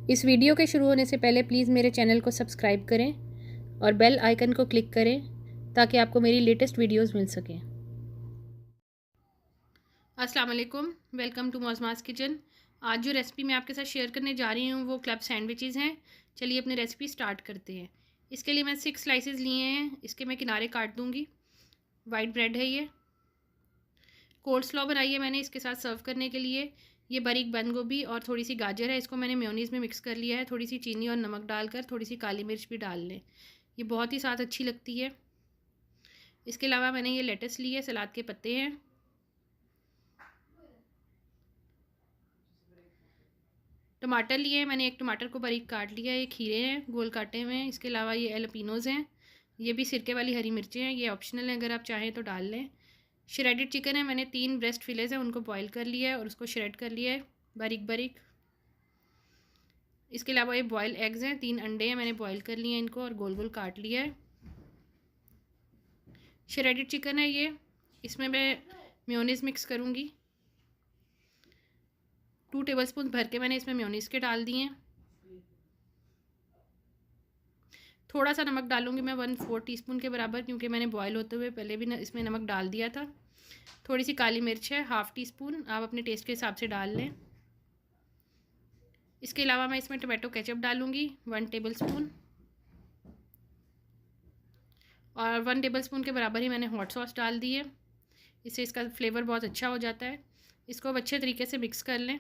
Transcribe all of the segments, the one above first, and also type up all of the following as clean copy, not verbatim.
इस वीडियो के शुरू होने से पहले प्लीज़ मेरे चैनल को सब्सक्राइब करें और बेल आइकन को क्लिक करें ताकि आपको मेरी लेटेस्ट वीडियोस मिल सकें। अस्सलाम वालेकुम, वेलकम टू मौज़माज़ किचन। आज जो रेसिपी मैं आपके साथ शेयर करने जा रही हूँ वो क्लब सैंडविचेस हैं। चलिए अपनी रेसिपी स्टार्ट करते हैं। इसके लिए मैं 6 स्लाइसेस लिए हैं, इसके मैं किनारे काट दूँगी। वाइट ब्रेड है ये। कोल्ड स्लॉ बनाई है मैंने इसके साथ सर्व करने के लिए। ये बारीक बंद गोभी और थोड़ी सी गाजर है, इसको मैंने मेयोनीज़ में मिक्स कर लिया है। थोड़ी सी चीनी और नमक डालकर थोड़ी सी काली मिर्च भी डाल लें, ये बहुत ही साथ अच्छी लगती है। इसके अलावा मैंने ये लेटस ली है, सलाद के पत्ते हैं। टमाटर लिए हैं मैंने, एक टमाटर को बारीक काट लिया है। ये खीरे हैं गोल काटे हुए हैं। इसके अलावा ये एलपिनोज़ हैं, ये भी सिरके वाली हरी मिर्चें हैं। ये ऑप्शनल है, अगर आप चाहें तो डाल लें। श्रेडेड चिकन है, मैंने 3 ब्रेस्ट फिलेज हैं, उनको बॉईल कर लिया है और उसको श्रेड कर लिया है बारीक बारीक। इसके अलावा ये बॉयल एग्स हैं, 3 अंडे हैं, मैंने बॉईल कर लिए हैं इनको और गोल गोल काट लिया है। श्रेडेड चिकन है ये, इसमें मैं मेयोनीज़ मिक्स करूँगी। 2 टेबलस्पून भर के मैंने इसमें मेयोनीज़ के डाल दिए हैं। थोड़ा सा नमक डालूंगी मैं, 1/4 टीस्पून के बराबर, क्योंकि मैंने बॉयल होते हुए पहले भी इसमें नमक डाल दिया था। थोड़ी सी काली मिर्च है, 1/2 टीस्पून, आप अपने टेस्ट के हिसाब से डाल लें। इसके अलावा मैं इसमें टोमेटो केचप डालूंगी 1 टेबलस्पून, और 1 टेबलस्पून के बराबर ही मैंने हॉट सॉस डाल दी है। इससे इसका फ्लेवर बहुत अच्छा हो जाता है। इसको अब अच्छे तरीके से मिक्स कर लें।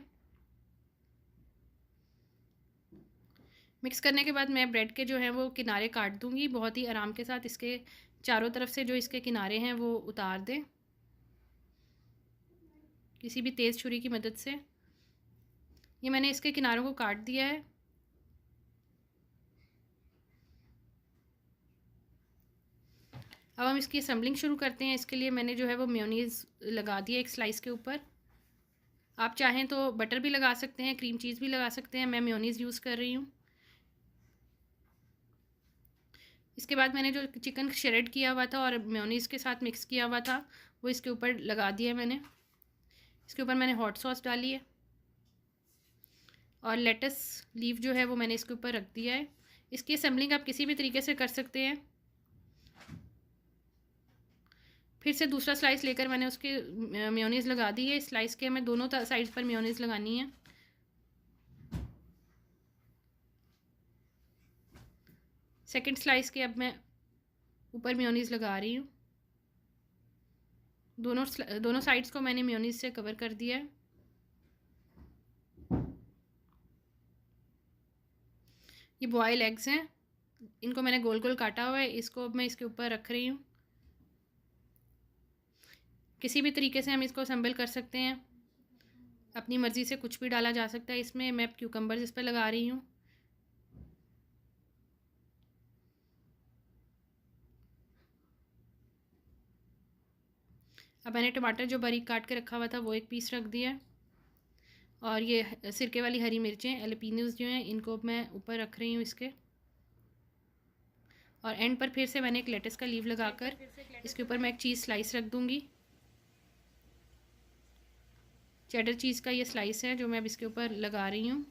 मिक्स करने के बाद मैं ब्रेड के जो हैं वो किनारे काट दूंगी बहुत ही आराम के साथ। इसके चारों तरफ से जो इसके किनारे हैं वो उतार दें किसी भी तेज़ छुरी की मदद से। ये मैंने इसके किनारों को काट दिया है। अब हम इसकी असेंबलिंग शुरू करते हैं। इसके लिए मैंने जो है वो मेयोनीज़ लगा दिया एक स्लाइस के ऊपर। आप चाहें तो बटर भी लगा सकते हैं, क्रीम चीज़ भी लगा सकते हैं, मैं मेयोनीज़ यूज़ कर रही हूँ। इसके बाद मैंने जो चिकन श्रेड किया हुआ था और मेयोनीज़ के साथ मिक्स किया हुआ था वो इसके ऊपर लगा दिया मैंने। इसके ऊपर मैंने हॉट सॉस डाली है और लेटस लीफ जो है वो मैंने इसके ऊपर रख दिया है। इसकी असेंबलिंग आप किसी भी तरीके से कर सकते हैं। फिर से दूसरा स्लाइस लेकर मैंने उसके मेयोनीज़ लगा दी है। इस स्लाइस के हमें दोनों साइड्स पर मेयोनीज़ लगानी है। सेकंड स्लाइस के अब मैं ऊपर मेयोनीज़ लगा रही हूँ। दोनों साइड्स को मैंने मेयोनीज़ से कवर कर दिया है। ये बॉयल एग्स हैं, इनको मैंने गोल गोल काटा हुआ है। इसको अब मैं इसके ऊपर रख रही हूँ। किसी भी तरीके से हम इसको असेंबल कर सकते हैं, अपनी मर्ज़ी से कुछ भी डाला जा सकता है इसमें। मैं क्यूकम्बर्स इस पर लगा रही हूँ। अब मैंने टमाटर जो बारीक काट के रखा हुआ था वो एक पीस रख दिया, और ये सिरके वाली हरी मिर्चें एलपिनोज़ जो हैं इनको मैं ऊपर रख रही हूँ इसके। और एंड पर फिर से मैंने एक लेटस का लीव लगाकर इसके ऊपर मैं एक चीज़ स्लाइस रख दूँगी। चेडर चीज़ का ये स्लाइस है जो मैं अब इसके ऊपर लगा रही हूँ।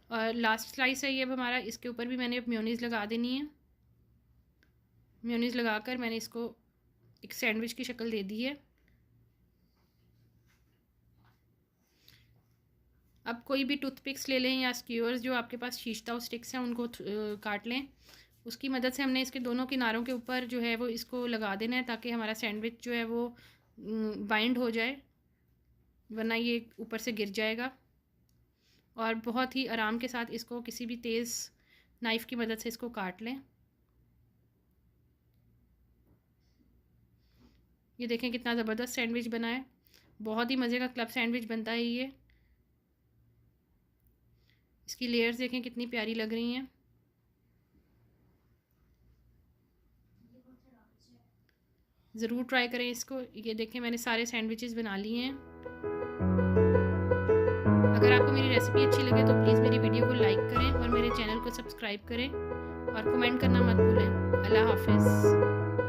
और लास्ट स्लाइस है ये अब हमारा, इसके ऊपर भी मैंने अब मेयोनीज़ लगा देनी है। मेयोनीज़ लगाकर मैंने इसको एक सैंडविच की शक्ल दे दी है। अब कोई भी टूथपिक्स ले लें या स्क्यूअर्स, जो आपके पास शीशता स्टिक्स हैं उनको काट लें। उसकी मदद से हमने इसके दोनों किनारों के ऊपर जो है वो इसको लगा देना है, ताकि हमारा सैंडविच जो है वो बाइंड हो जाए, वरना ये ऊपर से गिर जाएगा। और बहुत ही आराम के साथ इसको किसी भी तेज़ नाइफ़ की मदद से इसको काट लें। ये देखें कितना ज़बरदस्त सैंडविच बना है, बहुत ही मज़े का क्लब सैंडविच बनता है ये। इसकी लेयर्स देखें कितनी प्यारी लग रही हैं। ज़रूर ट्राई करें इसको। ये देखें मैंने सारे सैंडविचेस बना लिए हैं। अगर आपको मेरी रेसिपी अच्छी लगे तो प्लीज़ मेरी वीडियो को लाइक करें और मेरे चैनल को सब्सक्राइब करें और कमेंट करना मत भूलें। अल्लाह हाफिज़।